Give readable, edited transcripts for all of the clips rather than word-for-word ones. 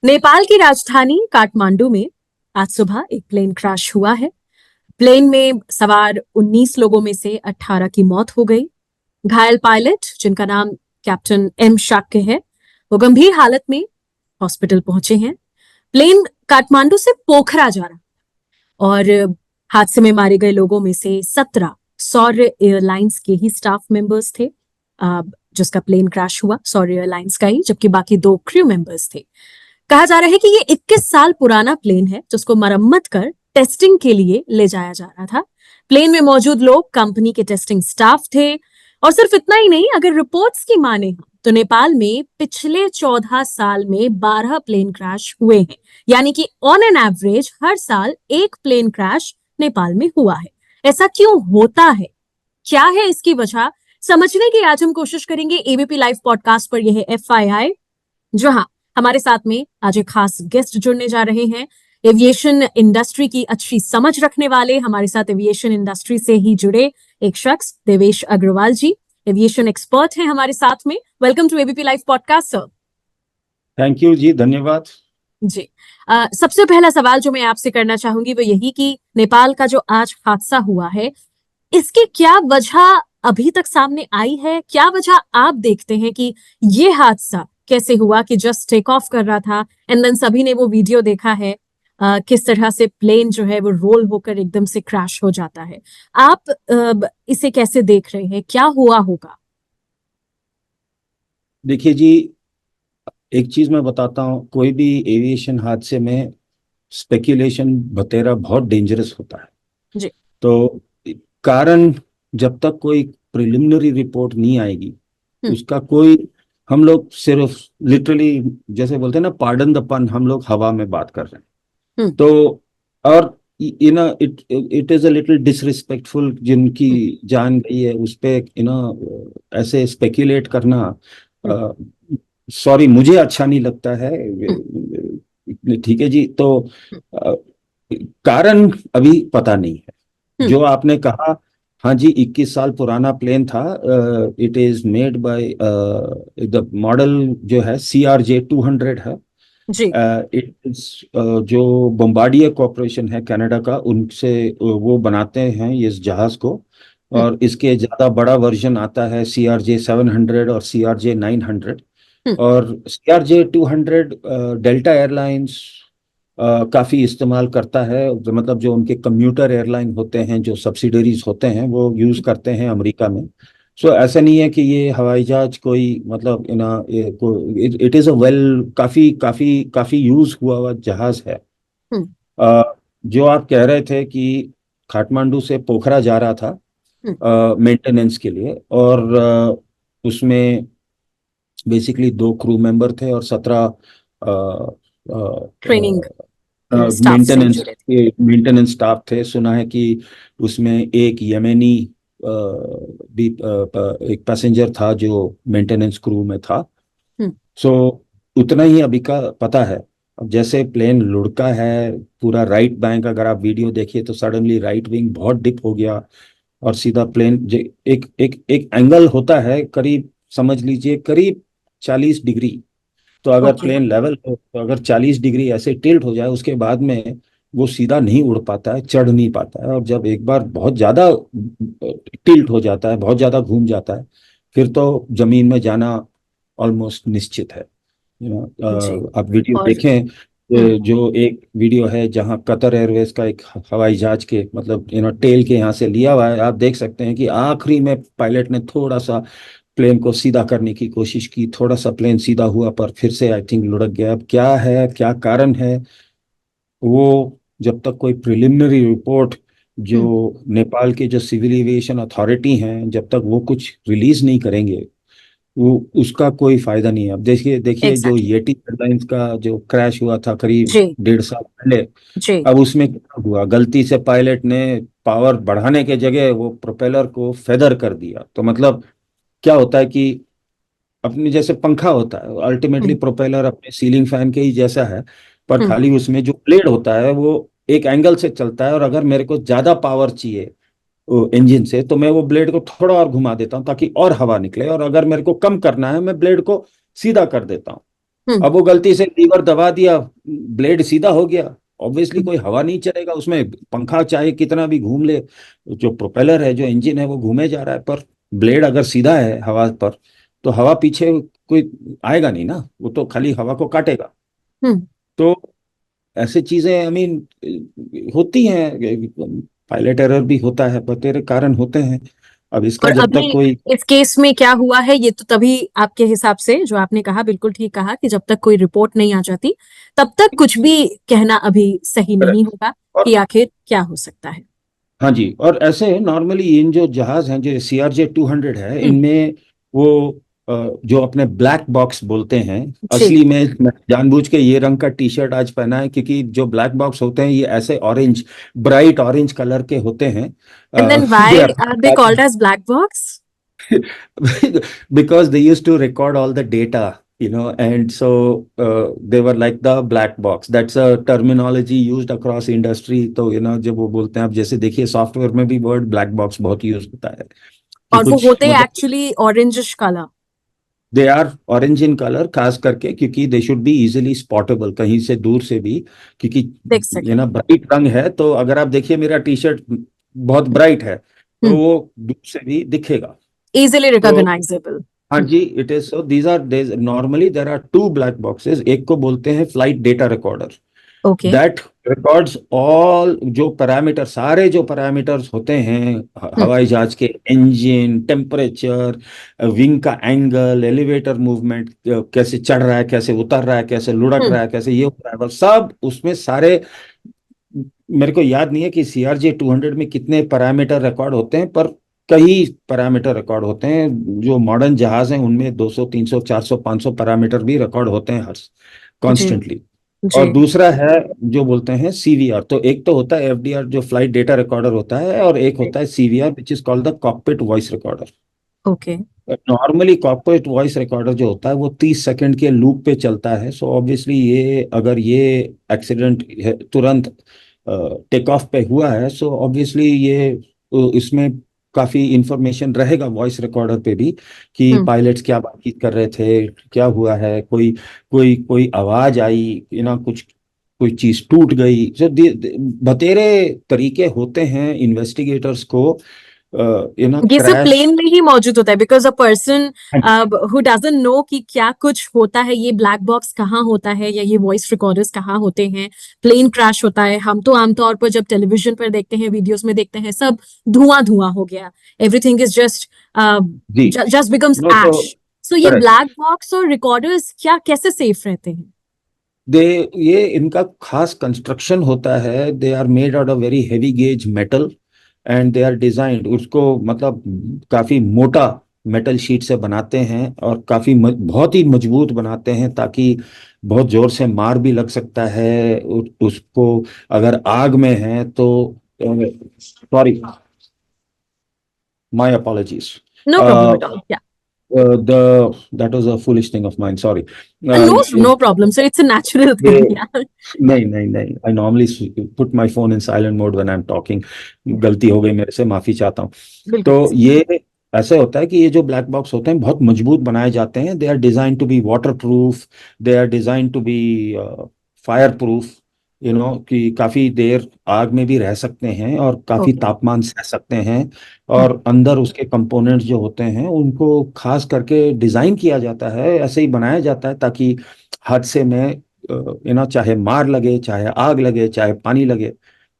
नेपाल की राजधानी काठमांडू में आज सुबह एक प्लेन क्रैश हुआ है। प्लेन में सवार 19 लोगों में से 18 की मौत हो गई। घायल पायलट, जिनका नाम कैप्टन एम शाक्य है, वो गंभीर हालत में हॉस्पिटल पहुंचे हैं। प्लेन काठमांडू से पोखरा जा रहा और हादसे में मारे गए लोगों में से 17 सौर्य एयरलाइंस के ही स्टाफ मेंबर्स थे। जिसका प्लेन क्रैश हुआ सौर्य एयरलाइंस का ही, जबकि बाकी 2 क्रू मेंबर्स थे। कहा जा रहा है कि ये 21 साल पुराना प्लेन है जिसको मरम्मत कर टेस्टिंग के लिए ले जाया जा रहा था। प्लेन में मौजूद लोग कंपनी के टेस्टिंग स्टाफ थे। और सिर्फ इतना ही नहीं, अगर रिपोर्ट्स की माने हम तो नेपाल में पिछले 14 साल में 12 प्लेन क्रैश हुए हैं। यानी कि ऑन एन एवरेज हर साल एक प्लेन क्रैश नेपाल में हुआ है। ऐसा क्यों होता है, क्या है इसकी वजह, समझने की आज हम कोशिश करेंगे एबीपी लाइव पॉडकास्ट पर। यह है एफआईआई, जहां हमारे साथ में आज एक खास गेस्ट जुड़ने जा रहे हैं। एविएशन इंडस्ट्री की अच्छी समझ रखने वाले, हमारे साथ एविएशन इंडस्ट्री से ही जुड़े एक शख्स, देवेश अग्रवाल जी, एविएशन एक्सपर्ट हैं हमारे साथ में। Welcome to ABP live podcast sir. Thank you ji, धन्यवाद जी। सबसे पहला सवाल जो मैं आपसे करना चाहूंगी वो यही कि नेपाल का जो आज हादसा हुआ है, इसकी क्या वजह अभी तक सामने आई है? क्या वजह आप देखते हैं कि ये हादसा कैसे हुआ कि जस्ट टेक ऑफ कर रहा था एंड देन सभी ने वो वीडियो देखा है, किस तरह से प्लेन जो है वो रोल होकर एकदम से क्रैश हो जाता है। आप इसे कैसे देख रहे हैं, क्या हुआ होगा? देखिए जी, एक चीज मैं बताता हूँ, कोई भी एविएशन हादसे में स्पेक्यूलेशन बतेरा बहुत डेंजरस होता है। जी। तो कारण जब तक कोई प्रिलिमिनरी रिपोर्ट नहीं आएगी उसका कोई, हम लोग सिर्फ लिटरली जैसे बोलते हैं ना, पार्डन द पन, हम लोग हवा में बात कर रहे हैं। तो और it is a little disrespectful, जिनकी जान गई है उस पे ऐसे स्पेक्यूलेट करना, सॉरी, मुझे अच्छा नहीं लगता है। ठीक है जी। तो अ, कारण अभी पता नहीं है। जो आपने कहा, हाँ जी, 21 साल पुराना प्लेन था। It is made by the model जो है CRJ-200 है। जी। इट इज जो बोम्बार्डियर कॉरपोरेशन है कनाडा का, उनसे वो बनाते हैं इस जहाज को। और इसके ज्यादा बड़ा वर्जन आता है CRJ-700 और CRJ-900। और CRJ-200 डेल्टा एयरलाइंस काफी इस्तेमाल करता है। मतलब जो उनके कम्यूटर एयरलाइन होते हैं, जो सब्सिडरीज होते हैं, वो यूज करते हैं अमेरिका में। सो ऐसा नहीं है कि ये हवाई जहाज कोई, मतलब इट इज अ वेल, काफी काफी काफी यूज हुआ हुआ जहाज है। जो आप कह रहे थे कि काठमांडू से पोखरा जा रहा था मेंटेनेंस के लिए, और उसमें बेसिकली 2 क्रू मेंबर थे और 17 ट्रेनिंग स्टाफ से मेंटेनेंस जुड़े थे। मेंटेनेंस स्टाफ थे। सुना है कि उसमें एक यमेनी भी एक पैसेंजर था जो मेंटेनेंस क्रू में था। सो उतना ही अभी का पता है। अब जैसे प्लेन लुढ़का है, पूरा राइट बैंक, अगर आप वीडियो देखिए तो सडनली राइट विंग बहुत डिप हो गया और सीधा प्लेन एक एक एक एंगल होता है, करीब समझ लीजिए करीब 40 डिग्री। तो अगर ओके। प्लेन लेवल हो, तो अगर 40 डिग्री ऐसे टिल्ट हो जाए, उसके बाद में वो सीधा नहीं उड़ पाता है, चढ़ नहीं पाता है। और जब एक बार बहुत ज्यादा टिल्ट हो जाता है, बहुत ज्यादा घूम जाता है, फिर तो जमीन में जाना ऑलमोस्ट निश्चित है। जी। आप वीडियो और देखें। जो एक वीडियो है जहां कतर एयरवेज का एक हवाई जहाज के, मतलब टेल के यहाँ से लिया हुआ है, आप देख सकते हैं कि आखिरी में पायलट ने थोड़ा सा प्लेन को सीधा करने की कोशिश की, थोड़ा सा प्लेन सीधा हुआ, पर फिर से आई थिंक लुढ़क गया। अब क्या है, क्या कारण है, वो जब तक कोई प्रिलिमिनरी रिपोर्ट, जो नेपाल के जो सिविल एविएशन अथॉरिटी हैं, जब तक वो कुछ रिलीज नहीं करेंगे, वो उसका कोई फायदा नहीं है। अब देखिए देखिए, जो एग्जैक्टली। येटी एयरलाइंस का जो क्रैश हुआ था करीब जी। 1.5 साल पहले, जी। अब उसमें क्या हुआ, गलती से पायलट ने पावर बढ़ाने के जगह वो प्रोपेलर को फेदर कर दिया। तो मतलब क्या होता है कि अपने जैसे पंखा होता है, अल्टीमेटली प्रोपेलर अपने सीलिंग फैन के ही जैसा है, पर खाली उसमें जो ब्लेड होता है वो एक एंगल से चलता है। और अगर मेरे को ज्यादा पावर चाहिए इंजन से, तो मैं वो ब्लेड को थोड़ा और घुमा देता हूँ ताकि और हवा निकले, और अगर मेरे को कम करना है, मैं ब्लेड को सीधा कर देता हूँ। हम्म। अब वो गलती से लीवर दबा दिया, ब्लेड सीधा हो गया, ऑब्वियसली कोई हवा नहीं चलेगा उसमें, पंखा चाहे कितना भी घूम ले, जो प्रोपेलर है, जो इंजन है, वो घूमे जा रहा है, पर ब्लेड अगर सीधा है हवा पर, तो हवा पीछे कोई आएगा नहीं ना, वो तो खाली हवा को काटेगा। हम्म। तो ऐसे चीजें आई मीन होती हैं, पायलट एरर भी होता है, बतेरे कारण होते हैं। अब इसका और जब अभी तक कोई, इस केस में क्या हुआ है, ये तो तभी आपके हिसाब से जो आपने कहा बिल्कुल ठीक कहा कि जब तक कोई रिपोर्ट नहीं आ जाती तब तक कुछ भी कहना अभी सही नहीं होगा और कि आखिर क्या हो सकता है। हाँ जी, और ऐसे नॉर्मली इन जो जहाज हैं, जो CRJ-200 है, हम्म। इनमें वो जो अपने ब्लैक बॉक्स बोलते हैं, जी। असली में मैं जानबूझ के ये रंग का टी शर्ट आज पहना है, क्योंकि जो ब्लैक बॉक्स होते हैं ये ऐसे ऑरेंज, ब्राइट ऑरेंज कलर के होते हैं। And then they why are are they called as black box? because they used to record all the data, and so they were like the black box. That's a terminology used across industry. तो जब वो बोलते हैं, आप जैसे देखिए software में भी वर्ड ब्लैक बॉक्स बहुत यूज होता है, कि और वो कुछ होते मतलब actually orangish colour. They are orange in colour, खास करके क्योंकि they should be easily spottable कहीं से दूर से भी, क्योंकि देख सके। ब्राइट रंग है, तो अगर आप देखिए मेरा टी शर्ट बहुत ब्राइट है, तो हम्म। वो दूर से भी दिखेगा। इजीली तो रिकॉग्नाइजेबल। हाँ जी, it is so, these are these normally there are two black boxes, एक को बोलते हैं flight data recorder, okay. That records all जो पैरामीटर, सारे जो पैरामीटर्स होते हैं हम्म। हवाई जहाज के, इंजन, टेम्परेचर, विंग का एंगल, एलिवेटर मूवमेंट, कैसे चढ़ रहा है, कैसे उतर रहा है, कैसे लुढ़क हम्म। रहा है, कैसे ये हो रहा है, बस सब उसमें सारे, मेरे को याद नहीं है कि CRJ-200 में कितने पैरामीटर रिकॉर्ड होते हैं, पर कई पैरामीटर रिकॉर्ड होते हैं। जो मॉडर्न जहाज हैं उनमें 200, 300, 400, 500 पैरामीटर भी रिकॉर्ड होते हैं हर जी। कॉन्स्टेंटली। जी। और दूसरा है जो बोलते हैं CVR। तो एक तो होता है FDR जो फ्लाइट डेटा रिकॉर्डर होता है, और एक होता है CVR which is called the cockpit voice recorder. Okay. Normally cockpit voice recorder जो होता है वो 30 सेकंड के लूप पे चलता है। सो ऑब्वियसली ये अगर ये एक्सीडेंट तुरंत टेक ऑफ पे हुआ है, सो ऑब्वियसली ये इसमें काफी इंफॉर्मेशन रहेगा वॉइस रिकॉर्डर पे भी, कि हम्म। पायलट्स क्या बातचीत कर रहे थे, क्या हुआ है, कोई कोई कोई आवाज आई, कुछ कोई चीज टूट गई। सो बतेरे तरीके होते हैं इन्वेस्टिगेटर्स को ये सब क्रैश। प्लेन में ही मौजूद होता है because a person who doesn't know कि क्या कुछ होता है, ये ब्लैक बॉक्स कहाँ होता है या ये वॉइस रिकॉर्डर्स कहाँ होते हैं। प्लेन क्रैश होता है, हम तो आमतौर पर जब टेलीविजन पर देखते हैं, वीडियोस में देखते हैं, सब धुआं धुआं हो गया, एवरीथिंग इज जस्ट जी, just becomes no to ash. So ये करेक्ट। ब्लैक बॉक्स और रिकॉर्डर्स क्या कैसे सेफ रहते हैं? दे ये इनका खास कंस्ट्रक्शन होता है, they are made out of very heavy gauge metal, and they are designed, उसको मतलब काफी मोटा मेटल शीट से बनाते हैं, और काफी बहुत ही मजबूत बनाते हैं, ताकि बहुत जोर से मार भी लग सकता है उसको, अगर आग में है तो। Sorry, my apologies. No problem at all. The that was a foolish thing of mine, sorry. No no problem sir, it's a natural ये थिंग यार। नहीं नहीं नहीं, I normally put my phone in silent mode when I am talking. गलती हो गई मेरे से, माफी चाहता हूँ। बिल्कुल। तो ये ऐसे होता है कि ये जो ब्लैक बॉक्स होते हैं बहुत मजबूत बनाए जाते हैं, they are design to be waterproof, they are design to be fireproof, कि काफी देर आग में भी रह सकते हैं और काफी ओके। तापमान सह सकते हैं। और अंदर उसके कंपोनेंट्स जो होते हैं उनको खास करके डिजाइन किया जाता है, ऐसे ही बनाया जाता है, ताकि हादसे में चाहे मार लगे, चाहे आग लगे, चाहे पानी लगे।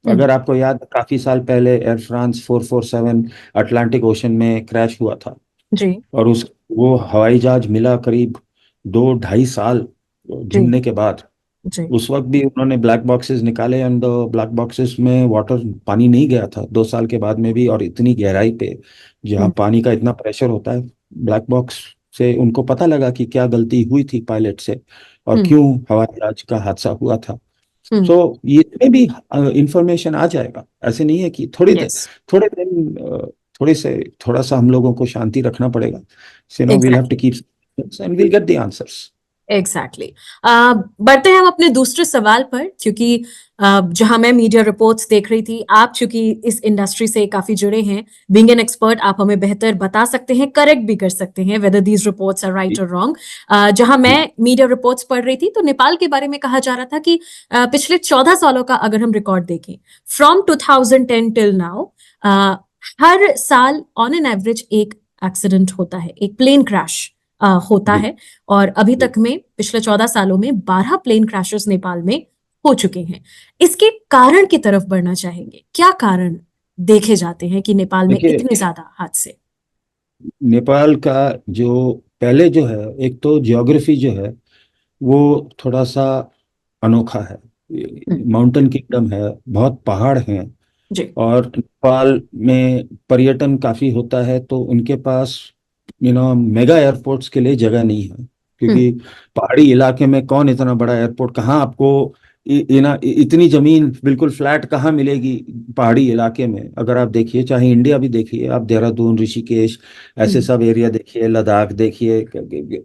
अगर आपको याद है, काफी साल पहले एयर फ्रांस 447 अटलांटिक ओशन में क्रैश हुआ था, जी। और उस वो हवाई जहाज मिला करीब 2-2.5 साल जी। ढूंढने के बाद। जी। उस वक्त भी उन्होंने ब्लैक बॉक्सेस निकाले, एंड ब्लैक बॉक्सेस में वाटर, पानी नहीं गया था 2 साल के बाद में भी, और इतनी गहराई पे जहाँ हम्म। पानी का इतना प्रेशर होता है। ब्लैक बॉक्स से उनको पता लगा कि क्या गलती हुई थी पायलट से, और हम्म। क्यों हवाई जहाज का हादसा हुआ था। हम्म। सो ये इसमें भी इंफॉर्मेशन आ जाएगा, ऐसे नहीं है कि यस। थोड़े दिन थोड़ा सा हम लोगों को शांति रखना पड़ेगा, we'll have to exactly. Keep and we'll get the answers. Exactly बढ़ते हैं हम अपने दूसरे सवाल पर, क्योंकि जहां मैं मीडिया रिपोर्ट्स देख रही थी, आप चूंकि इस इंडस्ट्री से काफी जुड़े हैं, बीइंग एन एक्सपर्ट आप हमें बेहतर बता सकते हैं, करेक्ट भी कर सकते हैं whether these reports are right जी और रॉन्ग। जहां मैं मीडिया रिपोर्ट्स पढ़ रही थी तो नेपाल के बारे में कहा जा रहा था कि पिछले 14 सालों का अगर हम रिकॉर्ड देखें, फ्रॉम 2010 टिल नाउ, हर साल ऑन एन एवरेज एक एक्सीडेंट होता है, एक प्लेन क्रैश होता जी है। और अभी जी तक में पिछले 14 सालों में 12 प्लेन क्रैशेस नेपाल में हो चुके हैं। इसके कारण की तरफ बढ़ना चाहेंगे, क्या कारण देखे जाते हैं कि नेपाल में देखिए, इतने ज्यादा हादसे? नेपाल का जो पहले जो है, एक तो ज्योग्राफी जो है वो थोड़ा सा अनोखा है। हम्म, माउंटेन किंगडम है, बहुत पहाड़ हैं। जी। और नेपाल में पर्यटन काफी होता है, तो उनके पास मेगा एयरपोर्ट्स के लिए जगह नहीं है, हम्म, क्योंकि पहाड़ी इलाके में कौन इतना बड़ा एयरपोर्ट, कहाँ आपको इतनी जमीन बिल्कुल फ्लैट कहाँ मिलेगी पहाड़ी इलाके में। अगर आप देखिए, चाहे इंडिया भी देखिए, आप देहरादून, ऋषिकेश, ऐसे हम्म, सब एरिया देखिए, लद्दाख देखिए,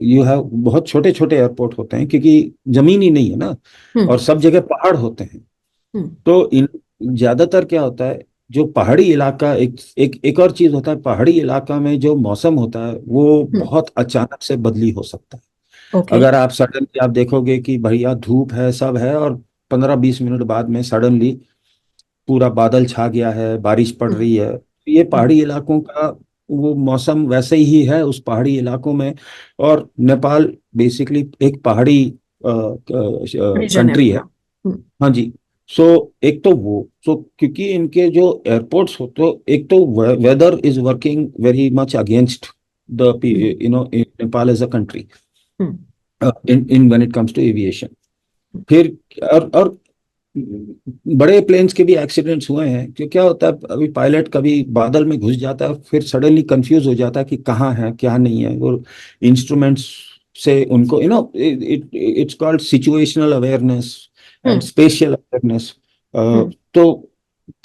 यू हैव बहुत छोटे छोटे एयरपोर्ट होते हैं, क्योंकि जमीन ही नहीं है ना। हम्म, और सब जगह पहाड़ होते हैं। हम्म, तो इन ज्यादातर क्या होता है, जो पहाड़ी इलाका, एक और चीज होता है, पहाड़ी इलाका में जो मौसम होता है वो हम्म, बहुत अचानक से बदली हो सकता है। ओके। अगर आप सडनली आप देखोगे कि भैया धूप है, सब है, और 15-20 मिनट बाद में सडनली पूरा बादल छा गया है, बारिश पड़ हम्म, रही है, तो ये हम्म, पहाड़ी इलाकों का वो मौसम वैसे ही है उस पहाड़ी इलाकों में। और नेपाल बेसिकली एक पहाड़ी रीजन है कंट्री है। पूरा। हम्म, हाँ जी। सो एक तो वो, सो क्योंकि इनके जो एयरपोर्ट्स हो, तो एक तो weather is working very much against the hmm, Nepal as a country hmm, in in when it comes to aviation. फिर और बड़े प्लेन्स के भी एक्सीडेंट्स हुए हैं। कि क्या होता है, अभी पायलट कभी बादल में घुस जाता है, फिर सडनली कंफ्यूज हो जाता है कि कहाँ है क्या नहीं है। वो इंस्ट्रूमेंट्स से उनको it's called situational awareness and hmm, spatial awareness. Hmm, तो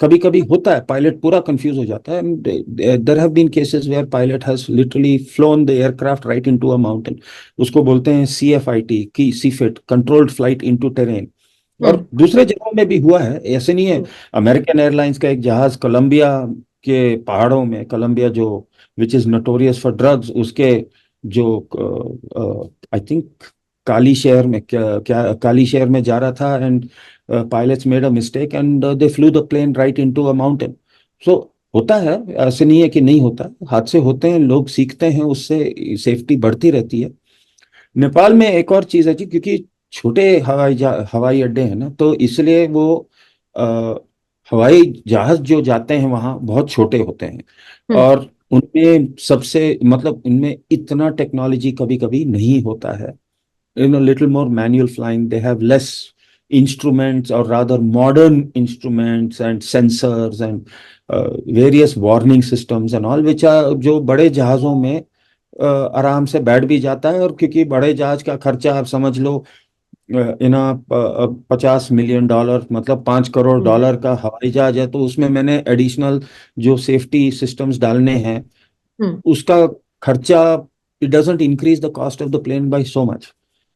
कभी कभी होता है, पायलट पूरा कंफ्यूज हो जाता है। There have been cases where pilot has literally flown the aircraft right into a mountain. उसको बोलते हैं CFIT की CFIT, controlled flight into terrain. और हम्म, दूसरे जगहों में भी हुआ है, ऐसे नहीं है। हम्म, अमेरिकन एयरलाइंस का एक जहाज कोलंबिया के पहाड़ों में, कोलंबिया जो which is notorious for drugs, उसके जो आई थिंक काली शहर में, क्या काली शहर में जा रहा था, and pilots made a mistake and they flew the plane right into a mountain. So होता है, ऐसे नहीं है कि नहीं होता, हादसे होते हैं, लोग सीखते हैं उससे, सेफ्टी बढ़ती रहती है। नेपाल में एक और चीज है जी, क्योंकि छोटे हवाई अड्डे हैं ना, तो इसलिए वो अ, हवाई जहाज जो जाते हैं वहाँ बहुत छोटे होते हैं। हम्म, और उनमें सबसे मतलब उनमें इतना टेक्नोलॉजी कभी कभी नहीं होता है। Little more manual flying, they have less instruments, or rather modern instruments and sensors and various warning systems and all, which are जो बड़े जहाज़ों में आराम से बैठ भी जाता है। और क्योंकि बड़े जहाज का खर्चा आप समझ लो, इना $50 मिलियन, मतलब 5 करोड़ हम्म, डॉलर का हवाई जहाज है, तो उसमें मैंने एडिशनल जो सेफ्टी सिस्टम्स डालने हैं, हम्म, उसका खर्चा, it doesn't increase the cost of the plane by so much.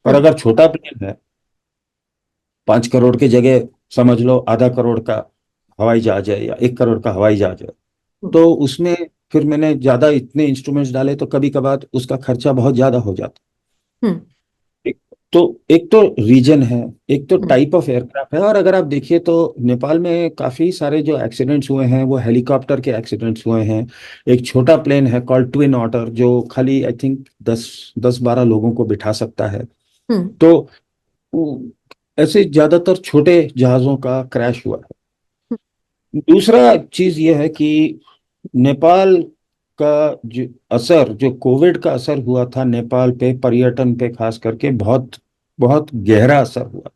पर हम्म, अगर छोटा प्लेन है, 5 करोड़ की जगह समझ लो आधा करोड़ का हवाई जहाज है या 1 करोड़ का हवाई जहाज है, हम्म, तो उसमें फिर मैंने ज्यादा इतने इंस्ट्रूमेंट्स डाले, तो कभी कभार उसका खर्चा बहुत ज्यादा हो जाता हम्म, है। तो एक तो रीजन है, एक तो हम्म, टाइप ऑफ एयरक्राफ्ट है। और अगर आप देखिए तो नेपाल में काफी सारे जो एक्सीडेंट्स हुए हैं वो हेलीकॉप्टर के एक्सीडेंट्स हुए हैं। एक छोटा प्लेन है कॉल्ड ट्विन ऑटर, जो खाली आई थिंक 10-12 लोगों को बिठा सकता है। हम्म, तो वो- ऐसे ज्यादातर छोटे जहाजों का क्रैश हुआ है। दूसरा चीज ये है कि नेपाल का जो असर, जो कोविड का असर हुआ था नेपाल पे, पर्यटन पे खास करके बहुत बहुत गहरा असर हुआ।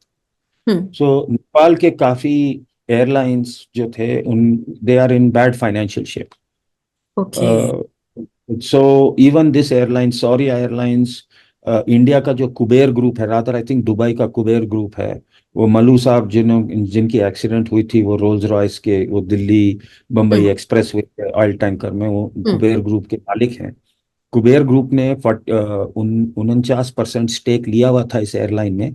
हम्म, सो नेपाल के काफी एयरलाइंस जो थे, उन they are in bad financial shape. Okay. So even this airline, Saurya airlines, India का जो कुबेर ग्रुप है, रादर आई थिंक दुबई का कुबेर ग्रुप है, वो मल्लू साहब जिनकी एक्सीडेंट हुई थी, वो रोल्स रॉयस के, वो दिल्ली बम्बई हम्म, एक्सप्रेस वे ऑयल टैंकर में, वो हम्म, कुबेर ग्रुप के मालिक हैं। कुबेर ग्रुप ने 49% स्टेक लिया हुआ था इस एयरलाइन में,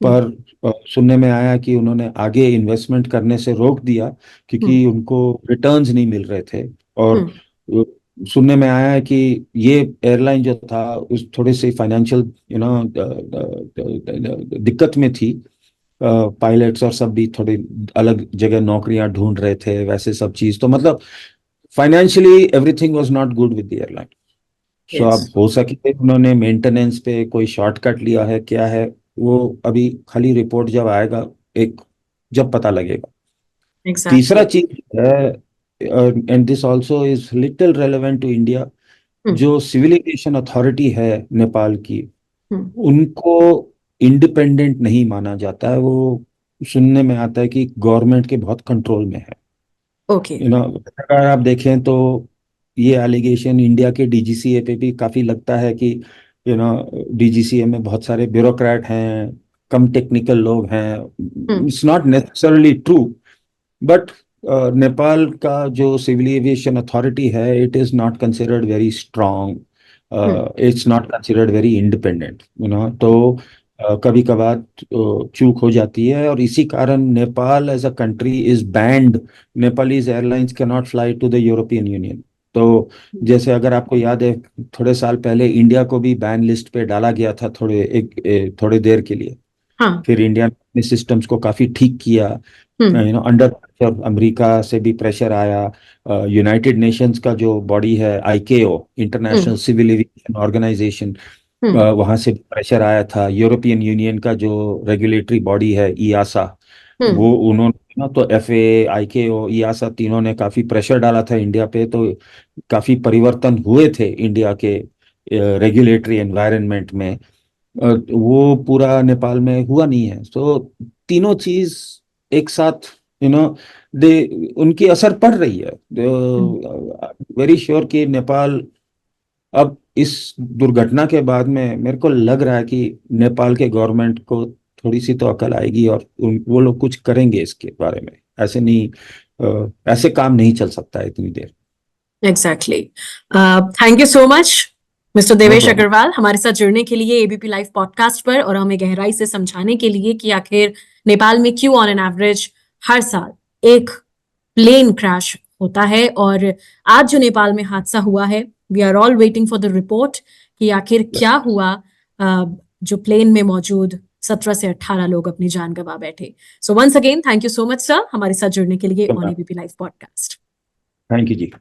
पर सुनने में आया कि उन्होंने आगे इन्वेस्टमेंट करने से रोक दिया क्योंकि उनको रिटर्न्स नहीं मिल रहे थे। और सुनने में आया है कि ये एयरलाइन जो था उस थोड़ी सी फाइनेंशियल दिक्कत में थी। पायलट्स और सब भी थोड़ी अलग जगह नौकरियां ढूंढ रहे थे, वैसे सब चीज, तो मतलब financially everything was not good with the airline. So अब हो सके उन्होंने मेंटेनेंस पे कोई शॉर्टकट लिया है, क्या है वो अभी खाली रिपोर्ट जब आएगा एक जब पता लगेगा। तीसरा एग्जैक्टली। चीज है, and this also is little relevant to India, जो सिविल एविएशन अथॉरिटी है नेपाल की, उनको इंडिपेंडेंट नहीं माना जाता है। वो सुनने में आता है कि गवर्नमेंट के बहुत कंट्रोल में है। ओके। अगर आप देखें तो ये एलिगेशन इंडिया के डीजीसीए पे भी काफी लगता है कि डीजीसीए में बहुत सारे ब्यूरोक्रेट हैं, कम टेक्निकल लोग हैं। It's not necessarily true, but Nepal का जो सिविल एविएशन अथॉरिटी है, it is not considered very strong, it's not considered very independent, तो कभी कभार चूक हो जाती है, और इसी कारण Nepal as a country is banned. Nepalese airlines can not fly to the European Union. तो जैसे अगर आपको याद है, थोड़े साल पहले इंडिया को भी बैन लिस्ट पे डाला गया था थोड़े देर के लिए। हाँ। फिर इंडिया ने अपने सिस्टम्स को काफी ठीक किया, अंडर प्रेशर, अमेरिका से भी प्रेशर आया, यूनाइटेड नेशंस का जो बॉडी है आईकेओ, इंटरनेशनल सिविल एविएशन ऑर्गेनाइजेशन, वहां से प्रेशर आया था। यूरोपियन यूनियन का जो रेगुलेटरी बॉडी है ईआसा, वो उन्होंने ना, तो एफए, आईकेओ, ईआसा तीनों ने काफी प्रेशर डाला था इंडिया पे, तो काफी परिवर्तन हुए थे इंडिया के रेगुलेटरी एनवायरनमेंट में। वो पूरा नेपाल में हुआ नहीं है। तो तीनों चीज एक साथ दे उनकी असर पड़ रही है। वेरी श्योर कि नेपाल अब इस दुर्घटना के बाद में, मेरे को लग रहा है कि नेपाल के गवर्नमेंट को थोड़ी सी तो अकल आएगी और वो लोग कुछ करेंगे इसके बारे में। ऐसे नहीं, ऐसे काम नहीं चल सकता है इतनी देर। Exactly. Thank you so much mister no Devesh problem. Agrawal, हमारे साथ जुड़ने के लिए एबीपी लाइव पॉडकास्ट पर, और हमें गहराई से समझाने के लिए कि आखिर नेपाल में क्यों ऑन एन एवरेज हर साल एक प्लेन क्रैश होता है। और आज जो नेपाल में हादसा हुआ है, we are all waiting for the report कि आखिर क्या हुआ। जो प्लेन में मौजूद 17 से 18 लोग अपनी जान गंवा बैठे। So once again thank you so much sir, हमारे साथ जुड़ने के लिए on ABP live podcast. Thank you ji.